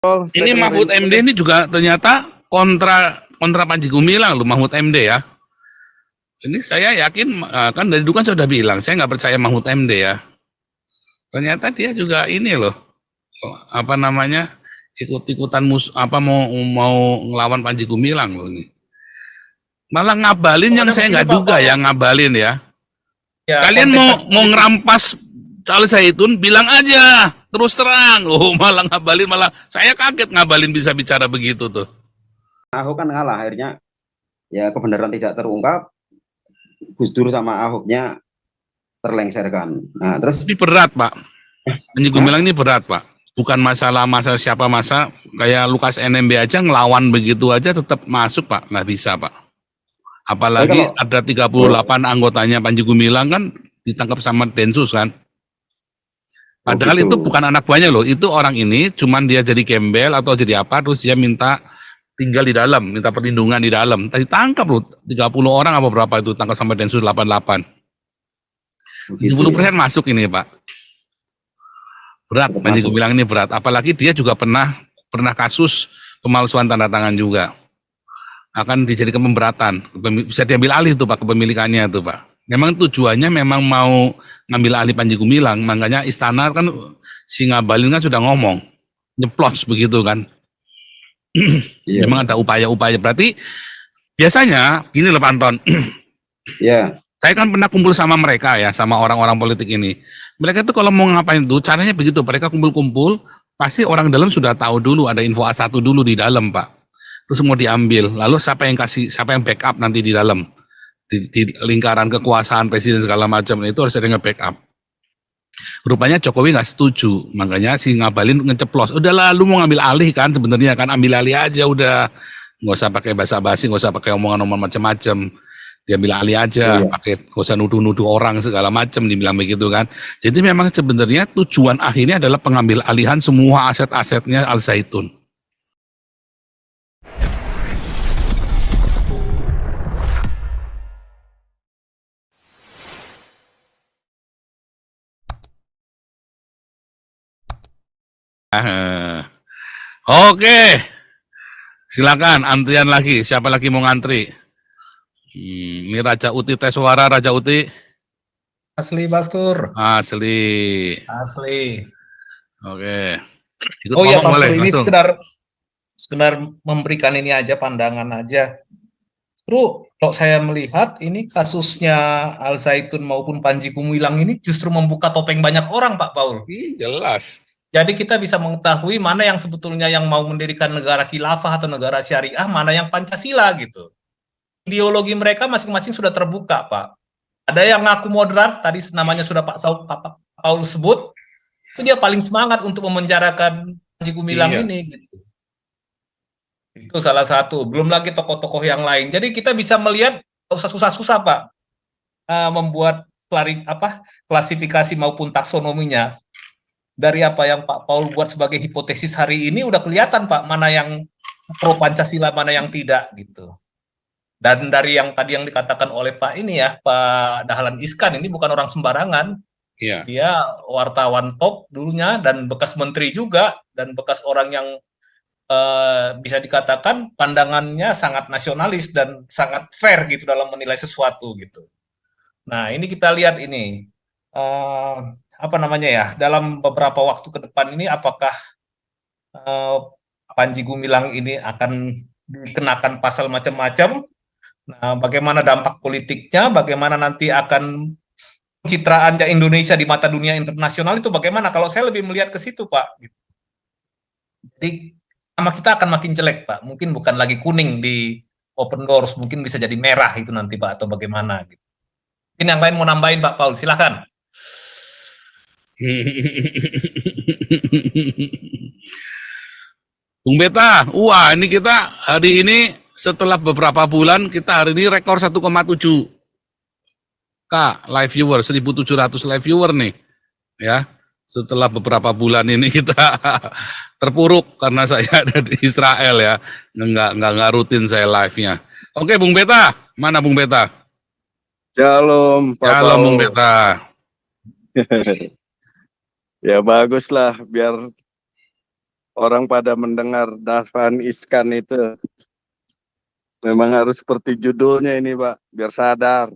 Ini Mahfud MD ini juga ternyata kontra Panji Gumilang loh, Mahfud MD ya. Ini saya yakin, kan dari dulu kan saya sudah bilang, saya nggak percaya Mahfud MD ya. Ternyata dia juga ini loh, apa namanya, ikut-ikutan mau ngelawan Panji Gumilang loh ini. Malah ngabalin yang saya nggak duga ya, ngabalin ya. Kalian mau ngerampas Charles Zaitun, bilang aja terus terang. Oh, malah ngabalin, malah saya kaget ngabalin bisa bicara begitu tuh. Ahok kan ngalah, akhirnya ya kebenaran tidak terungkap, Gus Dur sama Ahoknya terlengserkan. Nah, terus ini berat, Pak. Panji Gumilang ini berat, Pak. Bukan masalah siapa masa kayak Lukas NMB aja ngelawan begitu aja tetap masuk, Pak. Nggak bisa, Pak. Apalagi ada 38 anggotanya Panji Gumilang kan ditangkap sama Densus kan. Padahal itu bukan anak buahnya loh, itu orang ini cuman dia jadi gembel atau jadi apa, terus dia minta tinggal di dalam, minta perlindungan di dalam. Tadi tangkap loh, 30 orang apa berapa itu tangkap sama Densus 88. 70% masuk ini Pak. Berat, Panji Gumilang ini berat. Apalagi dia juga pernah kasus pemalsuan tanda tangan juga. Akan dijadikan pemberatan, bisa diambil alih tuh Pak kepemilikannya tuh Pak. Memang tujuannya memang mau ngambil alih Panji Gumilang, makanya istana kan si Ngabalin kan sudah ngomong, nyeplos begitu kan. Iya. Memang ada upaya-upaya, berarti biasanya gini loh Pak Anton. Iya. Saya kan pernah kumpul sama mereka ya, sama orang-orang politik ini. Mereka itu kalau mau ngapain tuh, caranya begitu, mereka kumpul-kumpul, pasti orang dalam sudah tahu dulu, ada info A1 dulu di dalam Pak. Terus mau diambil, lalu siapa yang backup nanti di dalam. Di lingkaran kekuasaan presiden segala macam itu harus ada yang nge-backup. Rupanya Jokowi nggak setuju, makanya si Ngabalin ngeceplos. Udahlah, lu mau ngambil alih kan sebenarnya kan, ambil alih aja udah, nggak usah pakai basa-basi, nggak usah pakai omongan-omongan macam-macam. Diambil alih aja, pakai nggak usah nuduh-nuduh orang segala macam, dibilang begitu kan. Jadi memang sebenarnya tujuan akhirnya adalah pengambil alihan semua aset-asetnya Al Zaitun. Oke, silakan antrian lagi. Siapa lagi mau ngantri? Ini Raja Uti tes suara, Raja Uti. Asli Baskur. Asli. Oke. Oh ya Baskur, ini sekedar memberikan ini aja, pandangan aja. Terus kalau saya melihat ini kasusnya Al Zaitun maupun Panji Gumilang ini justru membuka topeng banyak orang Pak Paul. Jelas. Jadi kita bisa mengetahui mana yang sebetulnya yang mau mendirikan negara khilafah atau negara syariah, mana yang Pancasila gitu. Ideologi mereka masing-masing sudah terbuka, Pak. Ada yang ngaku moderat, tadi namanya sudah Pak Paul sebut, itu dia paling semangat untuk memenjarakan Panji Gumilang ini gitu. Itu salah satu, belum lagi tokoh-tokoh yang lain. Jadi kita bisa melihat susah-susah Pak membuat klasifikasi maupun taksonominya. Dari apa yang Pak Paul buat sebagai hipotesis hari ini udah kelihatan Pak, mana yang pro Pancasila, mana yang tidak gitu. Dan dari yang tadi yang dikatakan oleh Pak ini ya, Pak Dahlan Iskan, ini bukan orang sembarangan. Iya. Dia wartawan top dulunya dan bekas menteri juga, dan bekas orang yang bisa dikatakan pandangannya sangat nasionalis dan sangat fair gitu dalam menilai sesuatu gitu. Nah ini kita lihat ini. Apa namanya ya, dalam beberapa waktu ke depan ini apakah Panji Gumilang ini akan dikenakan pasal macam-macam, nah bagaimana dampak politiknya, bagaimana nanti akan pencitraan Indonesia di mata dunia internasional itu bagaimana, kalau saya lebih melihat ke situ Pak. Jadi nama kita akan makin jelek Pak, mungkin bukan lagi kuning di Open Doors, mungkin bisa jadi merah itu nanti Pak, atau bagaimana gitu. Mungkin yang lain mau nambahin Pak Paul, silakan. Bung Beta, wah ini kita hari ini setelah beberapa bulan kita hari ini rekor 1,7 K live viewer, 1.700 live viewer nih ya. Setelah beberapa bulan ini kita terpuruk karena saya ada di Israel ya, nggak rutin saya live-nya. Oke Bung Beta, mana Bung Beta? Shalom, Pak Shalom Bung Beta. Ya bagus lah, biar orang pada mendengar Dahlan Iskan itu memang harus seperti judulnya ini, Pak, biar sadar.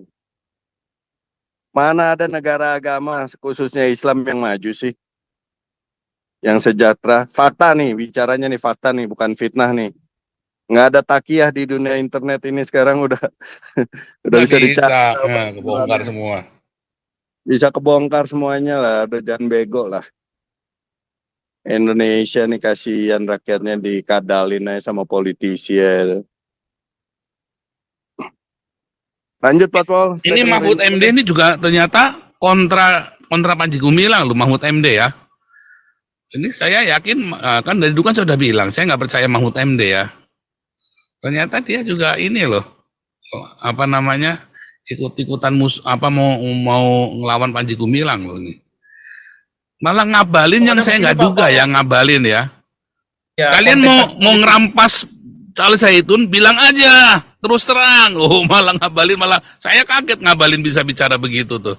Mana ada negara agama, khususnya Islam yang maju sih, yang sejahtera. Fakta nih, bicaranya nih fakta nih, bukan fitnah nih. Nggak ada takiyah di dunia internet ini sekarang udah udah Nggak bisa bisa, dicari. ya, kebongkar semua. Bisa kebongkar semuanya lah, udah jangan bego lah. Indonesia nih kasihan rakyatnya dikadalin aja sama politisi ya. Lanjut Pak Pol. Ini Mahfud MD ini juga ternyata kontra Panji Gumilang loh, Mahfud MD ya. Ini saya yakin, kan dari dulu kan saya sudah bilang, saya nggak percaya Mahfud MD ya. Ternyata dia juga ini loh, apa namanya, ikut-ikutan mau ngelawan Panji Gumilang loh ini. Malah ngabalin yang saya nggak duga ya, ngabalin ya. Ya, Kalian mau ngerampas Charles Zaitun, bilang aja terus terang. Oh, malah ngabalin, malah saya kaget ngabalin bisa bicara begitu tuh.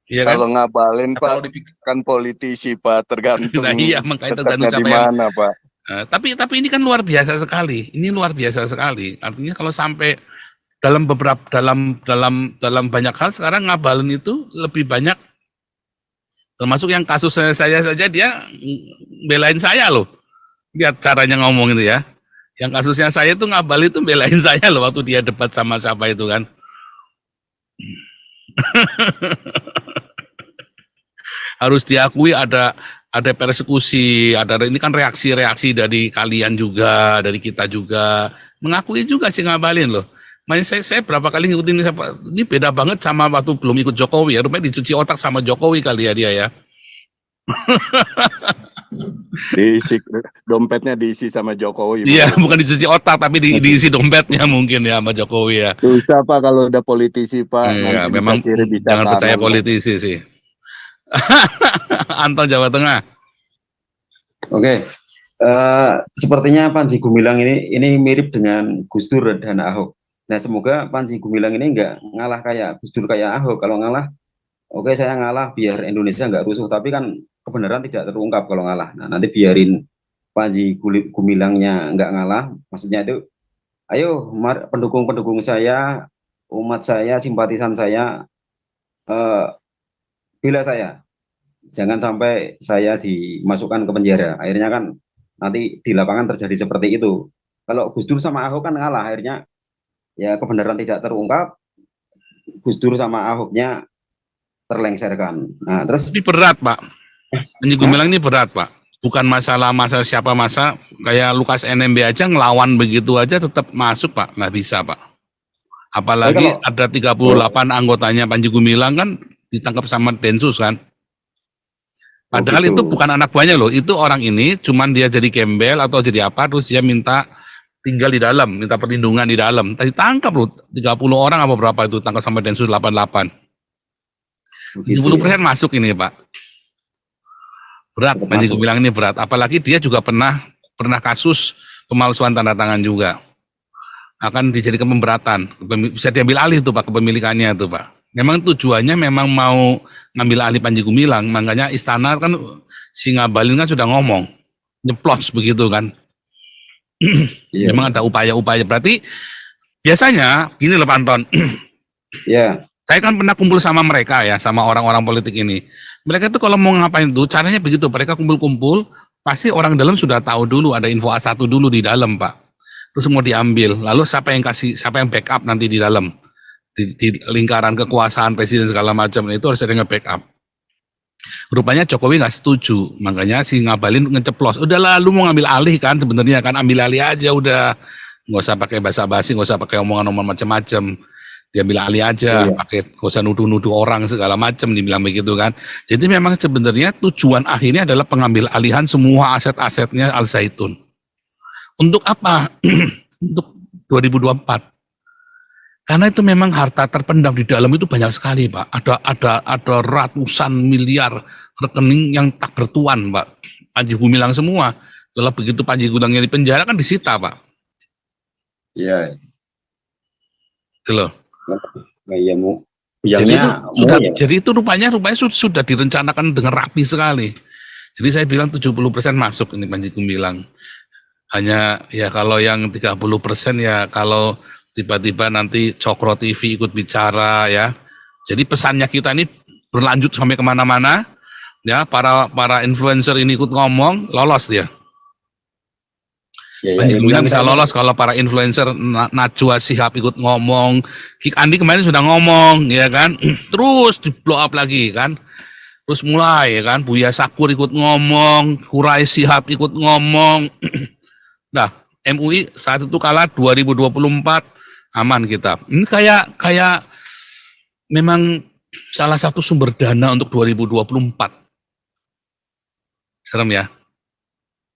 Iya kan? Kalau ngabalin kalau Pak, kan politisi Pak, tergantung. Nah, iya, makanya tergantung di siapa yang mana Pak. tapi ini kan luar biasa sekali. Ini luar biasa sekali. Artinya kalau sampai dalam beberapa dalam banyak hal sekarang ngabalin itu lebih banyak, termasuk yang kasus saya saja dia belain saya loh. Lihat caranya ngomong itu ya. Yang kasusnya saya itu ngabalin itu belain saya loh waktu dia debat sama siapa itu kan. Harus diakui ada persekusi, ini kan reaksi-reaksi dari kalian juga, dari kita juga, mengakui juga sih ngabalin loh. Makanya saya berapa kali ngikutin ini beda banget sama waktu belum ikut Jokowi ya, rupanya dicuci otak sama Jokowi kali ya dia ya. Diisi dompetnya diisi sama Jokowi. Iya, bukan dicuci otak tapi diisi dompetnya mungkin ya sama Jokowi ya. Susah Pak kalau udah politisi Pak. Iya, nanti memang bisa jangan percaya kanan, politisi sih. Anton Jawa Tengah. Oke, sepertinya Panji Gumilang ini mirip dengan Gus Dur dan Ahok. Nah, semoga Panji Gumilang ini nggak ngalah kayak Gus Dur kayak Ahok. Kalau ngalah, oke saya ngalah biar Indonesia nggak rusuh. Tapi kan kebenaran tidak terungkap kalau ngalah. Nah, nanti biarin Panji Gumilangnya nggak ngalah. Maksudnya itu, ayo pendukung-pendukung saya, umat saya, simpatisan saya, bela saya. Jangan sampai saya dimasukkan ke penjara. Akhirnya kan nanti di lapangan terjadi seperti itu. Kalau Gus Dur sama Ahok kan ngalah, akhirnya ya kebenaran tidak terungkap, Gus Dur sama Ahoknya terlengserkan. Nah, terus Ini berat Pak. Panji Gumilang ini berat Pak. Bukan masalah siapa kayak Lukas NMB aja ngelawan begitu aja tetap masuk Pak, nggak bisa Pak. Apalagi ada 38 anggotanya Panji Gumilang kan ditangkap sama Densus kan. Padahal itu bukan anak buahnya loh, itu orang ini cuman dia jadi gembel atau jadi apa, terus dia minta tinggal di dalam, minta perlindungan di dalam. Tadi tangkap loh, 30 orang apa berapa itu tangkap sama Densus 88. 70% masuk ini Pak. Berat, Panji Gumilang ini berat. Apalagi dia juga pernah kasus pemalsuan tanda tangan juga. Akan dijadikan pemberatan, bisa diambil alih tuh Pak kepemilikannya tuh Pak. Memang tujuannya memang mau ngambil alih Panji Gumilang, makanya istana kan si ngabalin kan sudah ngomong, nyeplos begitu kan. Iya. Memang ada upaya-upaya, berarti biasanya gini loh Pak Anton. Iya. Saya kan pernah kumpul sama mereka ya, sama orang-orang politik ini. Mereka itu kalau mau ngapain tuh, caranya begitu, mereka kumpul-kumpul, pasti orang dalam sudah tahu dulu, ada info A1 dulu di dalam Pak. Terus mau diambil, lalu siapa yang backup nanti di dalam. Di lingkaran kekuasaan presiden segala macam itu harus ada nge-backup. Rupanya Jokowi nggak setuju, makanya si ngabalin ngeceplos. Udah lalu mau ngambil alih kan sebenarnya kan, ambil alih aja udah, nggak usah pakai basa-basi, nggak usah pakai omongan-omongan macam-macam, diambil alih aja, pakai nggak usah nuduh-nuduh orang segala macam, dibilang begitu kan. Jadi memang sebenarnya tujuan akhirnya adalah pengambil alihan semua aset-asetnya Al Zaitun. Untuk apa? Untuk 2024. Karena itu memang harta terpendam di dalam itu banyak sekali Pak. Ada ratusan miliar rekening yang tak bertuan Pak. Panji Gumilang semua. Kalau begitu Panji Gumilangnya di penjara kan disita Pak. Iya. Itu loh. Nah, iya Biangnya sudah ya. jadi itu rupanya sudah direncanakan dengan rapi sekali. Jadi saya bilang 70% masuk ini Panji Gumilang. Hanya ya kalau yang 30% ya kalau tiba-tiba nanti Cokro TV ikut bicara ya. Jadi pesannya kita ini berlanjut sampai kemana-mana ya, para influencer ini ikut ngomong, lolos dia. Ya, Panji Gumilang bisa kita- lolos kalau para influencer Najwa Shihab ikut ngomong, Kik Andi kemarin sudah ngomong, ya kan, terus di blow up lagi kan, terus mulai ya kan, Buya Sakur ikut ngomong, Hurai Shihab ikut ngomong, nah MUI saat itu kalah 2024 aman kita. Ini kayak memang salah satu sumber dana untuk 2024. Serem ya?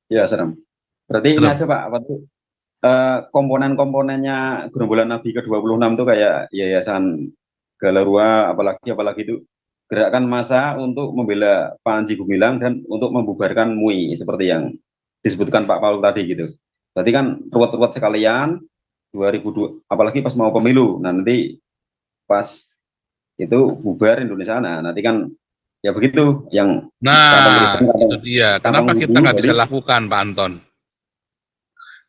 Ya, serem. Berarti ini Serem. aja Pak, apa tuh komponen-komponennya gerombolan Nabi ke-26 tuh kayak Yayasan Galarua, apalagi itu gerakan massa untuk membela Panji Gumilang dan untuk membubarkan MUI seperti yang disebutkan Pak Paul tadi gitu. Berarti kan ruwet-ruwet sekalian 2002, apalagi pas mau pemilu. Nah, nanti pas itu bubar Indonesia, nah nanti kan ya begitu yang Nah, kantong itu dia. Kenapa kita nggak bisa lakukan, Pak Anton?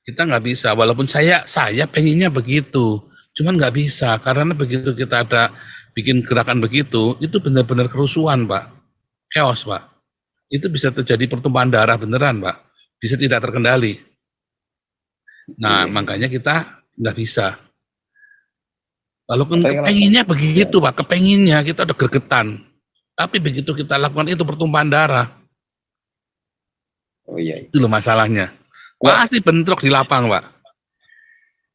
Kita nggak bisa, walaupun saya pengennya begitu, cuman nggak bisa karena begitu kita ada bikin gerakan begitu, itu benar-benar kerusuhan, Pak, chaos, Pak. Itu bisa terjadi pertumpahan darah beneran, Pak, bisa tidak terkendali. Nah, makanya kita nggak bisa. Walaupun kepenginnya begitu, Pak, kepenginnya kita udah gregetan, tapi begitu kita lakukan itu pertumpahan darah. Oh iya. Itu loh masalahnya. Pasti bentrok di lapang, Pak.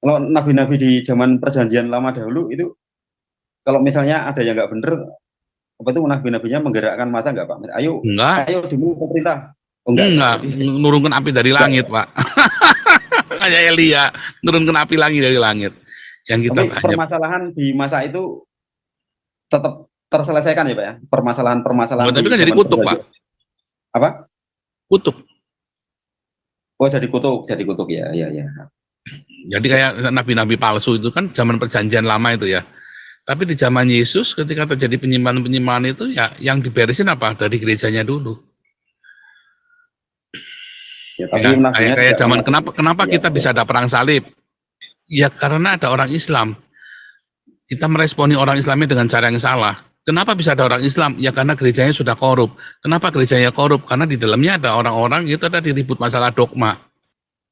Kalau nabi-nabi di zaman perjanjian lama dahulu itu, kalau misalnya ada yang nggak bener, apa itu nabi-nabinya menggerakkan massa nggak Pak? Ayo demo pemerintah. Oh, enggak, nurunkan api dari langit, Pak. Kayak Elia, nurunkan api lagi dari langit. Yang kita tapi permasalahan di masa itu tetap terselesaikan ya Pak ya? Permasalahan tapi kan jadi kutuk, Pak. Apa? Kutuk. Oh, jadi kutuk ya. Jadi kayak nabi-nabi palsu itu kan zaman perjanjian lama itu ya. Tapi di zaman Yesus ketika terjadi penyimpanan itu ya yang diberesin apa? Dari gerejanya dulu. Ya, tapi ya, kayak zaman kenapa kita bisa ada perang salib? Ya karena ada orang Islam. Kita meresponi orang Islamnya dengan cara yang salah. Kenapa bisa ada orang Islam? Ya karena gerejanya sudah korup. Kenapa gerejanya korup? Karena di dalamnya ada orang-orang itu tadi ribut masalah dogma.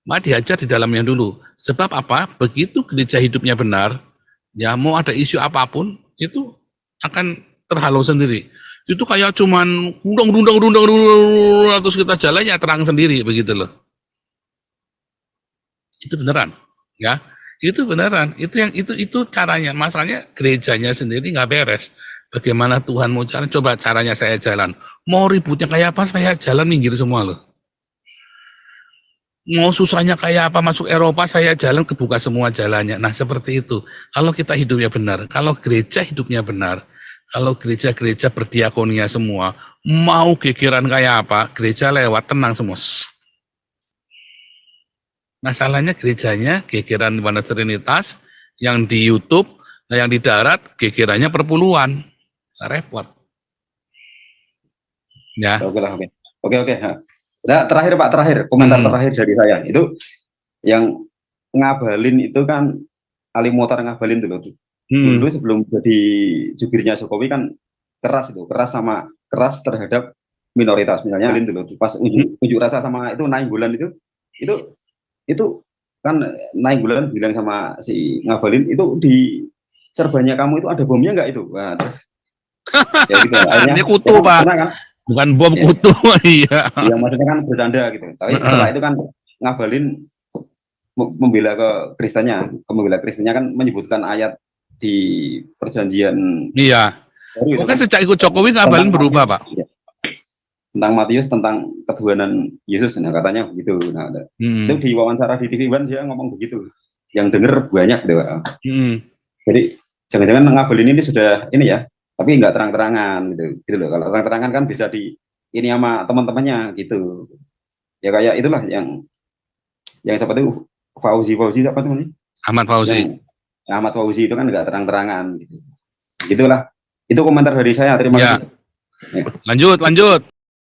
Maka diajar di dalamnya dulu. Sebab apa? Begitu gereja hidupnya benar, ya mau ada isu apapun, itu akan terhalau sendiri. Itu kayak cuman rundang, terus kita jalannya terang sendiri, begitu loh. Itu beneran, ya. Itu beneran. Itu caranya. Masalahnya gerejanya sendiri nggak beres. Bagaimana Tuhan mau jalan? Coba caranya saya jalan. Mau ributnya kayak apa? Saya jalan minggir semua loh. Mau susahnya kayak apa masuk Eropa, saya jalan kebuka semua jalannya. Nah seperti itu. Kalau kita hidupnya benar, kalau gereja hidupnya benar, kalau gereja-gereja berdiakonia semua, mau gegeran kayak apa, gereja lewat tenang semua. Masalahnya gerejanya gegeran Mana Trinitas, yang di YouTube, nah yang di darat gegerannya perpuluhan. Repot. Ya. Oke. Nah, terakhir komentar terakhir dari saya itu yang ngabalin itu kan Ali Mokhtar ngabalin dulu. Dulu sebelum jadi jubirnya Jokowi kan keras terhadap minoritas, misalnya dulu pas unjuk rasa sama itu Nainggolan itu kan Nainggolan bilang sama si ngabalin itu di serbannya kamu itu ada bomnya nggak itu? Nah, terus ya gitu, akhirnya, ini kutu Pak, kan? Bukan bom ya. Kutu. Iya. Yang maksudnya kan bercanda gitu. Tapi setelah itu kan ngabalin membela Kristennya kan menyebutkan ayat di perjanjian. Iya. Kan sejak ikut Jokowi ngabalin berubah Pak. Ya, tentang Matius, tentang ketuhanan Yesus, nah katanya begitu. Nah, itu di wawancara di TV One dia ngomong begitu. Yang denger banyak deh Pak. Jadi jangan-jangan ngabalin ini sudah ini ya. Tapi nggak terang-terangan gitu loh. Kalau terang-terangan kan bisa di ini sama teman-temannya gitu. Ya kayak itulah yang siapa tuh Fauzi apa tuh namanya? Ahmad Fauzi. Ahmad Fauzi itu kan nggak terang-terangan gitu. Gitulah. Itu komentar dari saya. Terima Ya. kasih. Lanjut.